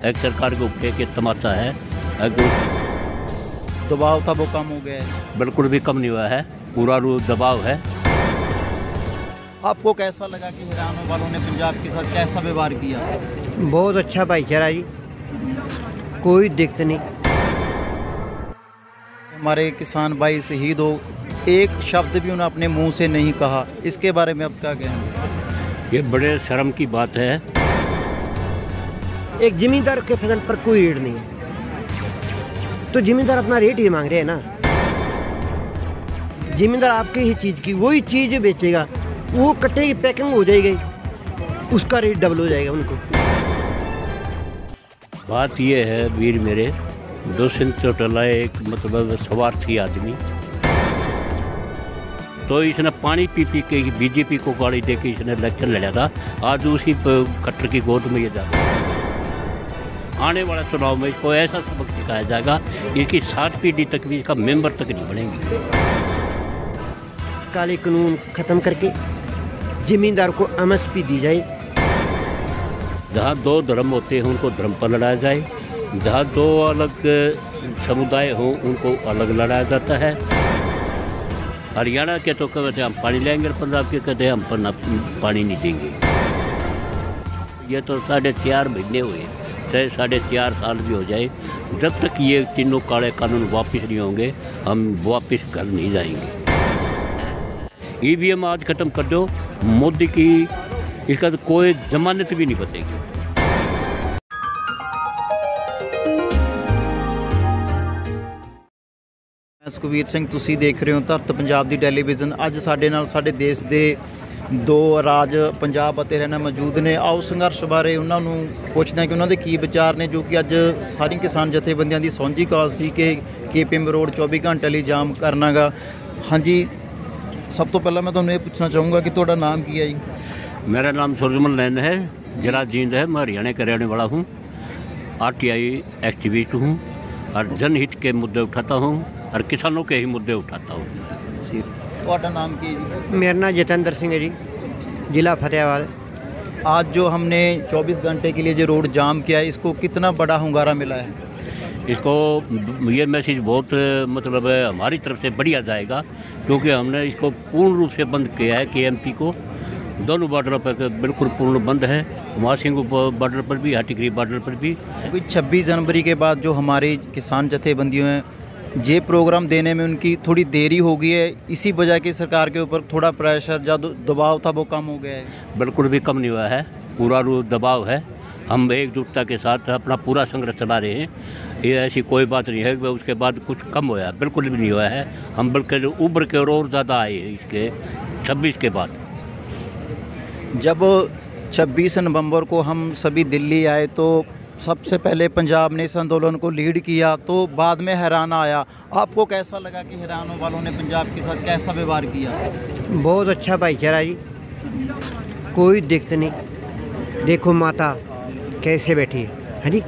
एक सरकार के ऊपर एक तमाचा है, दबाव था वो कम हो गया है? बिल्कुल भी कम नहीं हुआ है, पूरा दबाव है। आपको कैसा लगा कि हरियाणा वालों ने पंजाब के साथ कैसा व्यवहार किया? बहुत अच्छा भाईचारा जी, कोई दिक्कत नहीं। हमारे किसान भाई शहीद हो, एक शब्द भी उन्होंने अपने मुंह से नहीं कहा, इसके बारे में अब क्या कहेंगे? ये बड़े शर्म की बात है। एक जिम्मेदार के फसल पर कोई रेट नहीं है, तो जिम्मेदार अपना रेट ही मांग रहे हैं ना। जिम्मेदार आपके ही चीज़ की वही चीज़ बेचेगा, वो कट्टे की पैकिंग हो जाएगी, उसका रेट डबल हो जाएगा उनको। बात ये है वीर मेरे, दुष्यंत चौटाला एक मतलब स्वार्थी आदमी, तो इसने पानी पी पी के बीजेपी को गाड़ी दे के इसने इलेक्शन लड़ा था। आज उसी कट्टर की गोद में ये जाता है। आने वाला चुनाव में इसको ऐसा सबक सिखाया जाएगा, इसकी 7 पीढ़ी तक भी इसका मेंबर तक नहीं बनेंगे। काले कानून खत्म करके जमींदार को एमएसपी दी जाए। जहाँ 2 धर्म होते हैं उनको धर्म पर लड़ाया जाए, जहाँ 2 अलग समुदाय हों उनको अलग लड़ाया जाता है। हरियाणा के तो कहते हम पानी लेंगे, पंजाब के कहते हम पानी नहीं देंगे। ये तो 4.5 महीने हुए, चाहे 4.5 साल भी हो जाए, जब तक ये तीनों काले कानून वापस नहीं होंगे हम वापस घर नहीं जाएंगे। ईवीएम आज ख़त्म कर दो, मोदी की इसका तो कोई जमानत भी नहीं बचेगी। ਸੁਖਬੀਰ ਸਿੰਘ, ਤੁਸੀਂ ਦੇਖ ਰਹੇ ਹੋ ਧਰਤ ਪੰਜਾਬ ਦੀ ਟੈਲੀਵਿਜ਼ਨ। ਅੱਜ ਸਾਡੇ ਨਾਲ ਸਾਡੇ ਦੇਸ਼ ਦੇ 2 ਰਾਜ ਪੰਜਾਬ ਅਤੇ ਹਰਿਆਣਾ ਮੌਜੂਦ ਨੇ। ਆਓ ਸੰਘਰਸ਼ ਬਾਰੇ ਉਹਨਾਂ ਨੂੰ ਪੁੱਛਦੇ ਹਾਂ ਕਿ ਉਹਨਾਂ ਦੇ ਕੀ ਵਿਚਾਰ ਨੇ, ਜੋ ਕਿ ਅੱਜ ਸਾਰੀ ਕਿਸਾਨ ਜਥੇਬੰਦੀਆਂ ਦੀ ਸਾਂਝੀ ਕਾਲ ਸੀ ਕਿ KPM ਰੋਡ 24 ਘੰਟੇ ਲਈ ਜਾਮ ਕਰਨਾ ਗਾ। ਹਾਂਜੀ, ਸਭ ਤੋਂ ਪਹਿਲਾਂ मैं ਤੁਹਾਨੂੰ ਇਹ ਪੁੱਛਣਾ ਚਾਹੂँगा कि ਤੁਹਾਡਾ ਨਾਮ ਕੀ ਹੈ ਜੀ? मेरा नाम सुरजमल नैन है, जिला जींद है, मैं हरियाणा का रहने वाला हूँ, RTI एक्टिविस्ट हूँ और जनहित के मुद्दे उठाता हूँ और किसानों के ही मुद्दे उठाता हूँ। ਜੀ, ਤੁਹਾਡਾ ਨਾਮ ਕੀ है जी? मेरा नाम जितेंद्र सिंह है जी, जिला फतेहाबाद। आज जो हमने 24 घंटे के लिए जो रोड जाम किया है, इसको कितना बड़ा hunगारा मिला है? इसको ये मैसेज बहुत मतलब हमारी तरफ से बढ़िया जाएगा, क्योंकि हमने इसको पूर्ण रूप से बंद किया है। KMP को दोनों बॉर्डर पर बिल्कुल पूर्ण बंद है, मासिंग बॉर्डर पर भी, हाटीगिरी बॉर्डर पर भी। क्योंकि 26 जनवरी के बाद जो हमारी किसान जथेबंदियों हैं, ये प्रोग्राम देने में उनकी थोड़ी देरी हो गई है, इसी वजह की सरकार के ऊपर थोड़ा प्रेशर जो दबाव था वो कम हो गया है। बिल्कुल भी कम नहीं हुआ है, पूरा दबाव है। हम एकजुटता के साथ अपना पूरा संघर्ष चला रहे हैं, ये ऐसी कोई बात नहीं है कि उसके बाद कुछ कम हुआ है, बिल्कुल भी नहीं हुआ है। हम बल्कि उभर के और ज़्यादा आए हैं इसके 26 के बाद। जब 26 नवंबर को हम सभी दिल्ली आए तो सबसे पहले पंजाब ने इस आंदोलन को लीड किया, तो बाद में हरियाणा आया। आपको कैसा लगा कि हरियाणा वालों ने पंजाब के साथ कैसा व्यवहार किया? बहुत अच्छा भाईचारा जी, कोई दिक्कत नहीं। देखो माता कैसे बैठी है जी,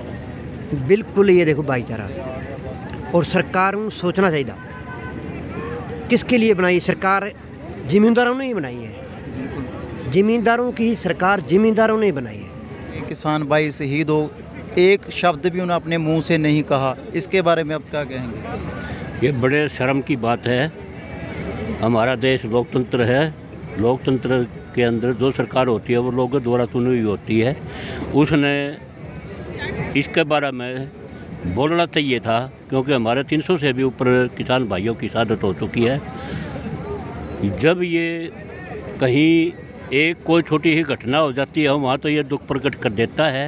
बिल्कुल ये देखो भाईचारा। और सरकार को सोचना चाहिए, किसके लिए बनाई सरकार? जिम्मेदारों ने ही बनाई है, जिम्मेदारों की ही सरकार जिम्मेदारों ने बनाई है। किसान भाई शहीद हो, एक शब्द भी उन्होंने अपने मुंह से नहीं कहा, इसके बारे में अब क्या कहेंगे? ये बड़े शर्म की बात है। हमारा देश लोकतंत्र है, लोकतंत्र के अंदर जो सरकार होती है वो लोगों द्वारा चुनी हुई होती है। उसने इसके बारे में बोलना चाहिए था, क्योंकि हमारे 300 से भी ऊपर किसान भाइयों की शहादत हो चुकी है। जब ये कहीं एक कोई छोटी ही घटना हो जाती है वहाँ तो ये दुख प्रकट कर देता है,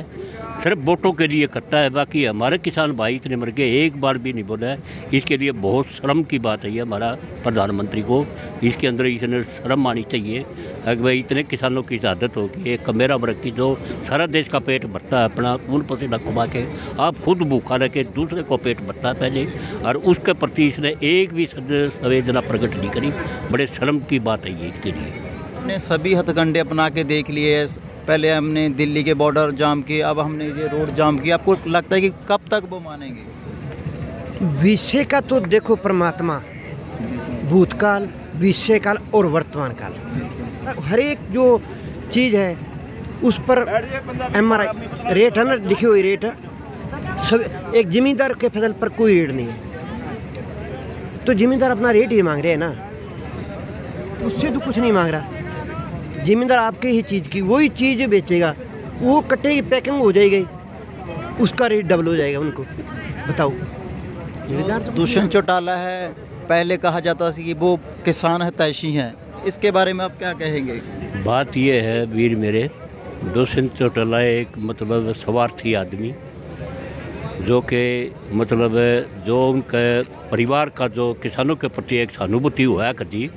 सिर्फ वोटों के लिए करता है। बाकी हमारे किसान भाई इतने मर गए, एक बार भी नहीं बोला है। इसके लिए बहुत शर्म की बात है ये हमारा प्रधानमंत्री को, इसके अंदर इसने शर्म आनी चाहिए कि भाई इतने किसानों की शहादत होगी। एक मेरा वर्ग की जो सारा देश का पेट भरता है अपना खून पसीना कमा के, आप खुद भूखा रह के दूसरे को पेट भरता है पहले, और उसके प्रति इसने एक भी संवेदना प्रकट नहीं करी। बड़े शर्म की बात है ये इसके लिए। हमने सभी हथकंडे अपना के देख लिए, पहले हमने दिल्ली के बॉर्डर जाम किए, अब हमने ये रोड जाम किया। आपको लगता है कि कब तक वो मानेंगे? विषय का तो देखो परमात्मा, भूतकाल, विषयकाल और वर्तमान काल, हर एक जो चीज़ है उस पर MRI रेट है ना, लिखी हुई रेट सब एक ज़मींदार के फसल पर कोई रेट नहीं है, तो ज़मींदार अपना रेट ही मांग रहे हैं ना, उससे तो कुछ नहीं मांग रहा। ज़मींदार आपके ही चीज़ की वही चीज़ बेचेगा, वो कटेगी, पैकिंग हो जाएगी, उसका रेट डबल हो जाएगा उनको। बताओ, ज़मींदार तो दुष्यंत चौटाला है, पहले कहा जाता था कि वो किसान हितैषी हैं, इसके बारे में आप क्या कहेंगे? बात ये है वीर मेरे, दुष्यंत चौटाला एक मतलब स्वार्थी आदमी, जो कि मतलब जो उनके परिवार का जो किसानों के प्रति एक सहानुभूति हुआ करती,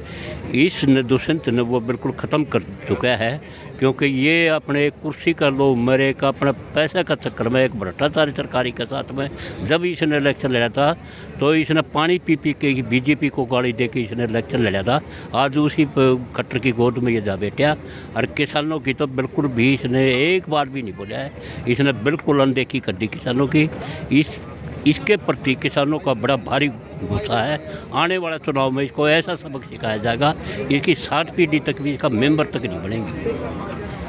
इस दुष्यंत ने वो बिल्कुल ख़त्म कर चुका है। क्योंकि ये अपने कुर्सी का लोभ मेरे का अपने पैसे का चक्कर में एक भ्रष्टाचारी सरकारी के साथ में जब इसने इलेक्शन लड़ा था तो इसने पानी पी पी के बीजेपी को गाली दे के इसने इलेक्शन लड़ा था। आज उसी खट्टर की गोद में ये जा बैठा, और किसानों की तो बिल्कुल भी इसने एक बार भी नहीं बोला है, इसने बिल्कुल अनदेखी कर दी किसानों की। इसके प्रति किसानों का बड़ा भारी गुस्सा है। आने वाला चुनाव में इसको ऐसा सबक सिखाया जाएगा, इसकी 7 पीढ़ी तक भी इसका मेंबर तक नहीं बनेंगे।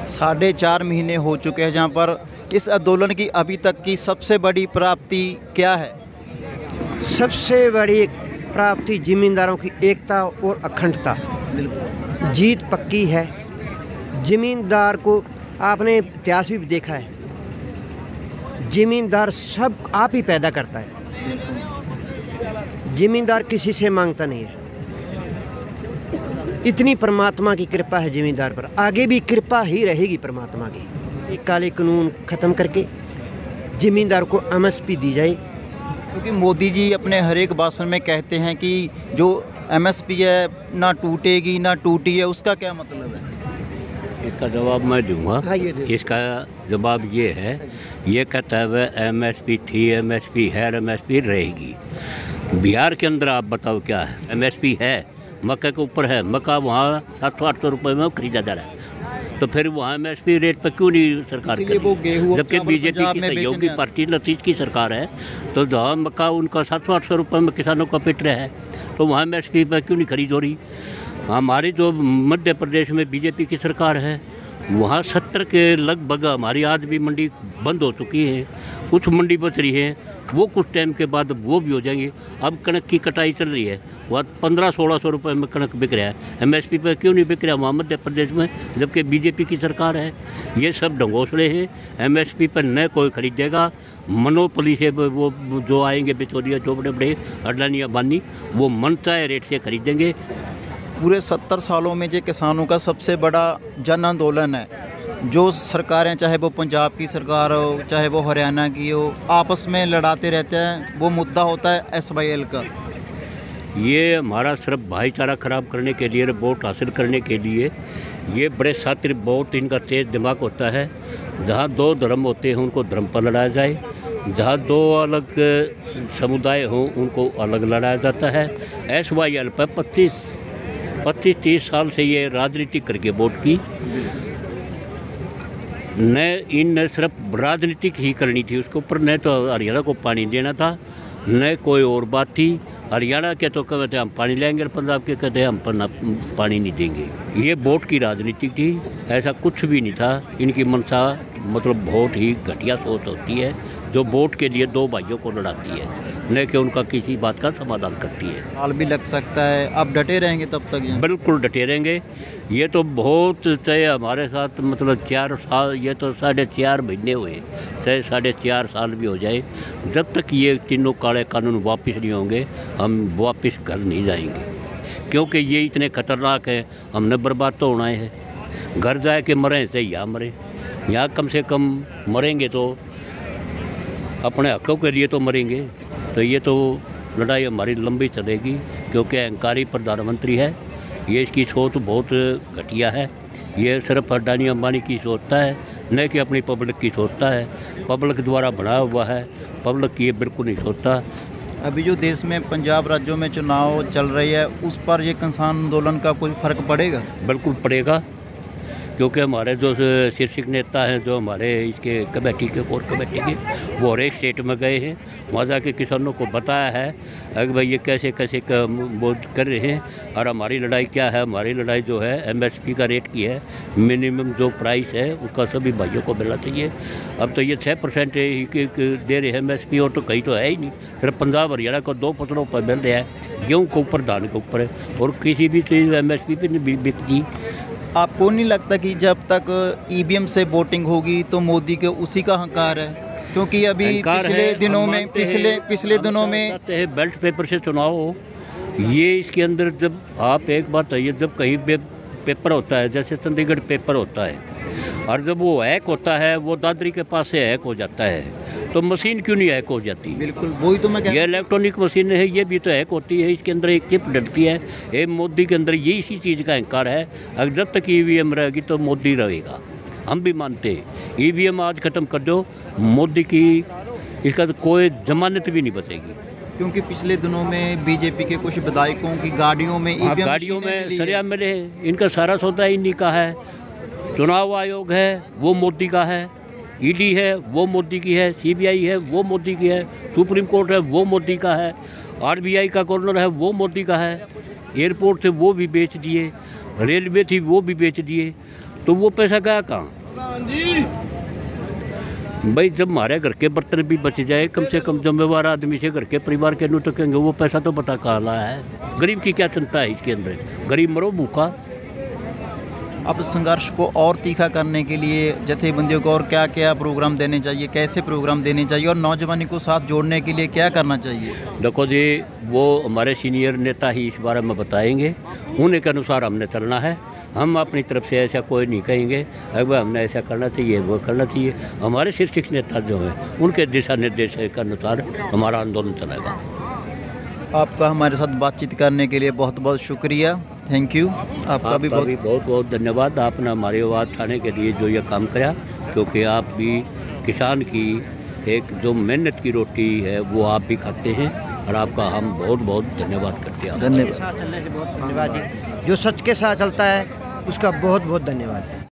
4.5 महीने हो चुके हैं, जहाँ पर इस आंदोलन की अभी तक की सबसे बड़ी प्राप्ति क्या है? सबसे बड़ी प्राप्ति ज़मींदारों की एकता और अखंडता, जीत पक्की है। ज़मींदार को आपने इतिहास भी देखा है, ज़मींदार सब आप ही पैदा करता है, ज़मींदार किसी से मांगता नहीं है। इतनी परमात्मा की कृपा है ज़मींदार पर, आगे भी कृपा ही रहेगी परमात्मा की। एक काले कानून ख़त्म करके ज़मींदार को MSP दी जाए। क्योंकि मोदी जी अपने हर एक भाषण में कहते हैं कि जो MSP है ना टूटेगी ना टूटी है, उसका क्या मतलब है? इसका जवाब मैं दूंगा। हाँ, ये दे। इसका जवाब ये है, ये कहता है वह MSP थी, MSP है, MSP रहेगी। बिहार के अंदर आप बताओ क्या है? MSP है, मक्का के ऊपर है, मक्का वहाँ 700-800 रुपये में खरीदा जा रहा है, तो फिर वहाँ MSP रेट पर क्यों नहीं सरकार इसीलिए वो गेहूं जबकि चावल बीजेपी पंजाब की में सहयोगी बेचने पार्टी नीतीश की सरकार है, तो जहाँ मक्का उनका 700-800 रुपये में किसानों का पिट रहा है, तो वहाँ MSP पर क्यों नहीं खरीद हो रही? हमारी जो मध्य प्रदेश में बीजेपी की सरकार है, वहाँ 70 के लगभग हमारी आज भी मंडी बंद हो चुकी है, कुछ मंडी बच रही है, वो कुछ टाइम के बाद वो भी हो जाएंगी। अब कणक की कटाई चल रही है, वह 1500-1600 रुपये में कणक बिक रहा है, MSP पर क्यों नहीं बिक रहा वहाँ मध्य प्रदेश में, जबकि बीजेपी की सरकार है। ये सब ढंगोसले हैं, MSP पर न कोई खरीदेगा। मनोपली से वो जो आएंगे बिचौलिया, जो बड़े बड़े अडानी अंबानी, वो मन चाहे रेट से खरीदेंगे। पूरे 70 सालों में ये किसानों का सबसे बड़ा जन आंदोलन है। जो सरकारें, चाहे वो पंजाब की सरकार हो, चाहे वो हरियाणा की हो, आपस में लड़ाते रहते हैं। वो मुद्दा होता है SYL का। ये हमारा सिर्फ भाईचारा ख़राब करने के लिए, वोट हासिल करने के लिए, ये बड़े शातिर, बहुत इनका तेज़ दिमाग होता है। जहाँ 2 धर्म होते हैं उनको धर्म पर लड़ाया जाए, जहाँ 2 अलग समुदाय हों उनको अलग लड़ाया जाता है। SYL पर 25-30 साल से ये राजनीति करके वोट की, न इन सिर्फ राजनीतिक ही करनी थी, उसके ऊपर न तो हरियाणा को पानी देना था, न कोई और बात थी। हरियाणा के तो कहते हम पानी लेंगे, पंजाब के कहते हम पानी नहीं देंगे। ये वोट की राजनीति थी, ऐसा कुछ भी नहीं था। इनकी मनसा मतलब बहुत ही घटिया सोच होती है, जो वोट के लिए 2 भाइयों को लड़ाती है, न कि उनका किसी बात का समाधान करती है। साल भी लग सकता है, आप डटे रहेंगे तब तक? बिल्कुल डटे रहेंगे। ये तो बहुत, चाहे हमारे साथ मतलब 4 साल, ये तो 4.5 महीने हुए, चाहे 4.5 साल भी हो जाए, जब तक ये तीनों काले कानून वापस नहीं होंगे हम वापस घर नहीं जाएंगे। क्योंकि ये इतने खतरनाक है, हमने बर्बाद तो होना है। घर जाए के मरें से यहाँ मरें, यहाँ कम से कम मरेंगे तो अपने हकों के लिए तो मरेंगे। तो ये तो लड़ाई हमारी लंबी चलेगी, क्योंकि अहंकारी प्रधानमंत्री है, ये इसकी सोच बहुत घटिया है। ये सिर्फ अडानी अंबानी की सोचता है, न कि अपनी पब्लिक की सोचता है। पब्लिक द्वारा बना हुआ है, पब्लिक की ये बिल्कुल नहीं सोचता। अभी जो देश में पंजाब राज्यों में चुनाव चल रही है, उस पर ये किसान आंदोलन का कोई फ़र्क पड़ेगा? बिल्कुल पड़ेगा, क्योंकि हमारे जो शीर्षक नेता हैं, जो हमारे इसके कमेटी के कोर कमेटी के, वो हर एक स्टेट में गए हैं, वहाँ जाके किसानों को बताया है कि भाई ये कैसे कैसे वो कर रहे हैं और हमारी लड़ाई क्या है। हमारी लड़ाई जो है MSP का रेट की है, मिनिमम जो प्राइस है उसका सभी भाइयों को मिलना चाहिए। अब तो ये 6% दे रहे हैं MSP, और तो कहीं तो है ही नहीं, सिर्फ पंजाब हरियाणा को 2 फसलों पर मिल रहा है, गेहूँ के ऊपर, धान के ऊपर है, और किसी भी चीज़ MSP पर नहीं बिकती। आपको नहीं लगता कि जब तक EVM से वोटिंग होगी तो मोदी के उसी का हंकार है? क्योंकि अभी पिछले दिनों में पिछले दिनों में बेल्ट पेपर से चुनाव हो, ये इसके अंदर जब आप एक बात है, जब कहीं पेपर होता है, जैसे चंडीगढ़ पेपर होता है, और जब वो हैक होता है, वो दादरी के पास से हैक हो जाता है, तो मशीन क्यों नहीं हैक हो जाती? बिल्कुल वही तो मैं कह रहा हूं। ये इलेक्ट्रॉनिक मशीन है, ये भी तो हैक होती है, इसके अंदर एक चिप डलती है। ये मोदी के अंदर ये इसी चीज़ का अहंकार है। अगर जब तक EVM रहेगी तो मोदी रहेगा, हम भी मानते हैं। EVM आज ख़त्म कर दो, मोदी की इसका तो कोई जमानत भी नहीं बचेगी। क्योंकि पिछले दिनों में बीजेपी के कुछ विधायकों की गाड़ियों में EVM गाड़ियों में सरिया मिले, इनका सारा सौदा इन्हीं का है। चुनाव आयोग है वो मोदी का है, ED है वो मोदी की है, CBI है वो मोदी की है, सुप्रीम कोर्ट है वो मोदी का है, RBI का गवर्नर है वो मोदी का है, एयरपोर्ट थे वो भी बेच दिए, रेलवे थी वो भी बेच दिए, तो वो पैसा गया कहाँ? भाई जब हमारे घर के बर्तन भी बच जाए, कम से कम जिम्मेवार आदमी से घर के परिवार के नु तकेंगे, वो पैसा तो पता कहाँ लाया है। गरीब की क्या चिंता है इसके अंदर? गरीब मरो भूखा। अब संघर्ष को और तीखा करने के लिए जथेबंदियों को और क्या क्या प्रोग्राम देने चाहिए, कैसे प्रोग्राम देने चाहिए, और नौजवानी को साथ जोड़ने के लिए क्या करना चाहिए? देखो जी, वो हमारे सीनियर नेता ही इस बारे में बताएंगे, उन्हीं के अनुसार हमने चलना है। हम अपनी तरफ से ऐसा कोई नहीं कहेंगे अगर हमने ऐसा करना चाहिए वो करना चाहिए। हमारे शीर्षक नेता जो हैं उनके दिशा निर्देश के अनुसार हमारा आंदोलन चलेगा। आपका हमारे साथ बातचीत करने के लिए बहुत बहुत शुक्रिया, थैंक यू। आपका भी बहुत बहुत धन्यवाद। आपने हमारी आवाज़ उठाने के लिए जो ये काम किया, क्योंकि आप भी किसान की एक जो मेहनत की रोटी है वो आप भी खाते हैं, और आपका हम बहुत बहुत धन्यवाद करते हैं। धन्यवाद। साथ चलने से बहुत धन्यवाद जी। जो सच के साथ चलता है उसका बहुत बहुत धन्यवाद।